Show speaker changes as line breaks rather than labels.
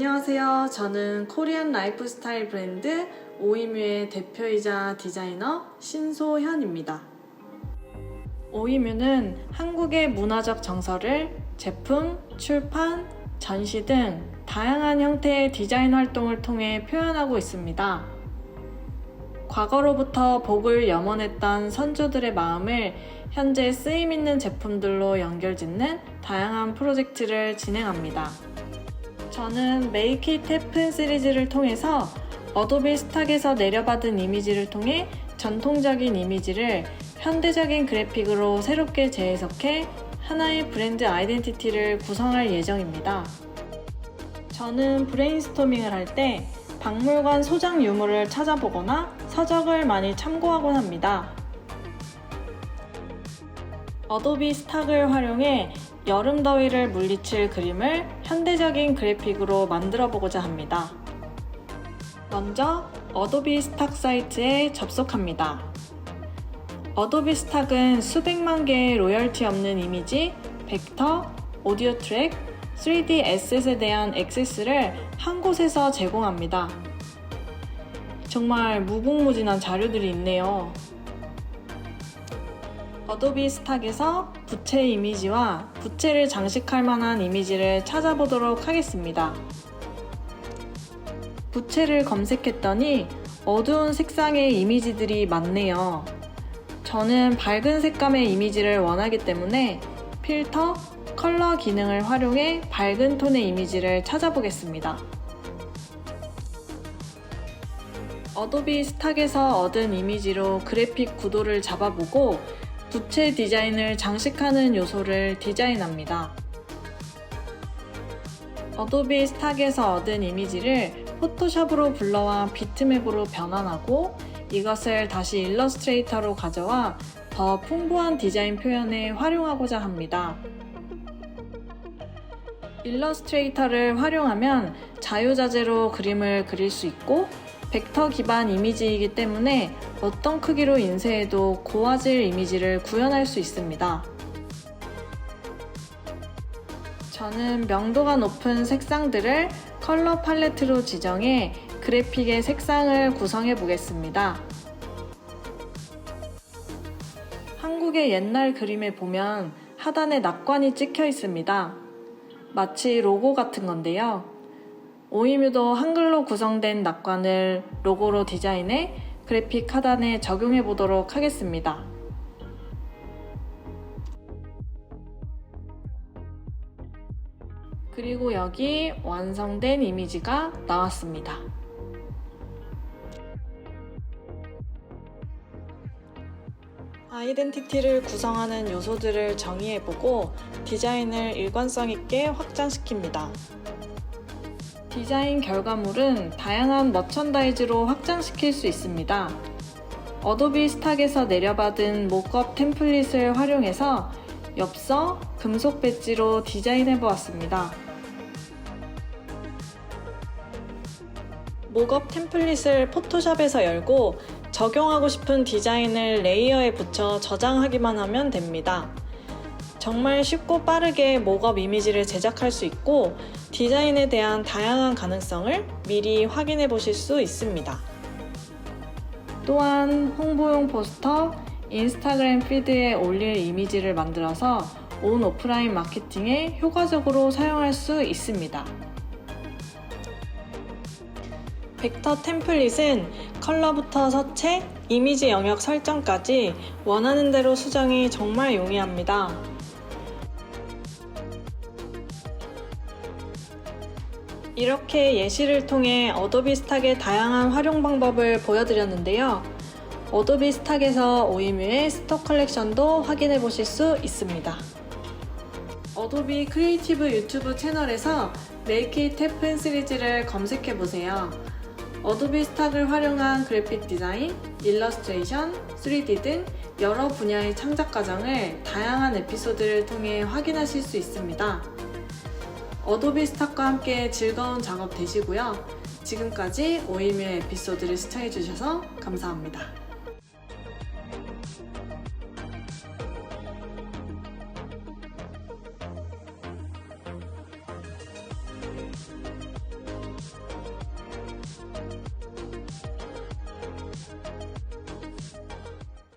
안녕하세요. 저는 코리안 라이프스타일 브랜드 오이뮤의 대표이자 디자이너 신소현입니다. 오이뮤는 한국의 문화적 정서를 제품, 출판, 전시 등 다양한 형태의 디자인 활동을 통해 표현하고 있습니다. 과거로부터 복을 염원했던 선조들의 마음을 현재 쓰임 있는 제품들로 연결짓는 다양한 프로젝트를 진행합니다. 저는 Make It Happen 시리즈를 통해서 어도비 스탁에서 내려받은 이미지를 통해 전통적인 이미지를 현대적인 그래픽으로 새롭게 재해석해 하나의 브랜드 아이덴티티를 구성할 예정입니다. 저는 브레인스토밍을 할 때 박물관 소장 유물을 찾아보거나 서적을 많이 참고하곤 합니다. 어도비 스탁을 활용해 여름 더위를 물리칠 그림을 현대적인 그래픽으로 만들어 보고자 합니다. 먼저 어도비 스탁 사이트에 접속합니다. 어도비 스탁은 수백만 개의 로열티 없는 이미지, 벡터, 오디오 트랙, 3D 에셋에 대한 액세스를 한 곳에서 제공합니다. 정말 무궁무진한 자료들이 있네요. 어도비 스탁에서 부채 이미지와 부채를 장식할 만한 이미지를 찾아보도록 하겠습니다. 부채를 검색했더니 어두운 색상의 이미지들이 많네요. 저는 밝은 색감의 이미지를 원하기 때문에 필터, 컬러 기능을 활용해 밝은 톤의 이미지를 찾아보겠습니다. 어도비 스탁에서 얻은 이미지로 그래픽 구도를 잡아보고 부채 디자인을 장식하는 요소를 디자인합니다. 어도비 스탁에서 얻은 이미지를 포토샵으로 불러와 비트맵으로 변환하고 이것을 다시 일러스트레이터로 가져와 더 풍부한 디자인 표현에 활용하고자 합니다. 일러스트레이터를 활용하면 자유자재로 그림을 그릴 수 있고 벡터 기반 이미지이기 때문에 어떤 크기로 인쇄해도 고화질 이미지를 구현할 수 있습니다. 저는 명도가 높은 색상들을 컬러 팔레트로 지정해 그래픽의 색상을 구성해 보겠습니다. 한국의 옛날 그림에 보면 하단에 낙관이 찍혀 있습니다. 마치 로고 같은 건데요. 오이뮤도 한글로 구성된 낙관을 로고로 디자인해 그래픽 하단에 적용해 보도록 하겠습니다. 그리고 여기 완성된 이미지가 나왔습니다. 아이덴티티를 구성하는 요소들을 정의해보고 디자인을 일관성 있게 확장시킵니다. 디자인 결과물은 다양한 머천다이즈로 확장시킬 수 있습니다. 어도비 스탁에서 내려받은 모크업 템플릿을 활용해서 엽서, 금속 배지로 디자인해보았습니다. 모크업 템플릿을 포토샵에서 열고 적용하고 싶은 디자인을 레이어에 붙여 저장하기만 하면 됩니다. 정말 쉽고 빠르게 모크업 이미지를 제작할 수 있고 디자인에 대한 다양한 가능성을 미리 확인해 보실 수 있습니다. 또한 홍보용 포스터, 인스타그램 피드에 올릴 이미지를 만들어서 온 오프라인 마케팅에 효과적으로 사용할 수 있습니다. 벡터 템플릿은 컬러부터 서체, 이미지 영역 설정까지 원하는 대로 수정이 정말 용이합니다. 이렇게 예시를 통해 어도비 스탁의 다양한 활용 방법을 보여드렸는데요. 어도비 스탁에서 오이뮤의 스톡 컬렉션도 확인해 보실 수 있습니다. 어도비 크리에이티브 유튜브 채널에서 Make It Happen 시리즈를 검색해 보세요. 어도비 스탁을 활용한 그래픽 디자인, 일러스트레이션, 3D 등 여러 분야의 창작 과정을 다양한 에피소드를 통해 확인하실 수 있습니다. 어도비 스탁과 함께 즐거운 작업 되시고요. 지금까지 오이뮤의 에피소드를 시청해주셔서 감사합니다.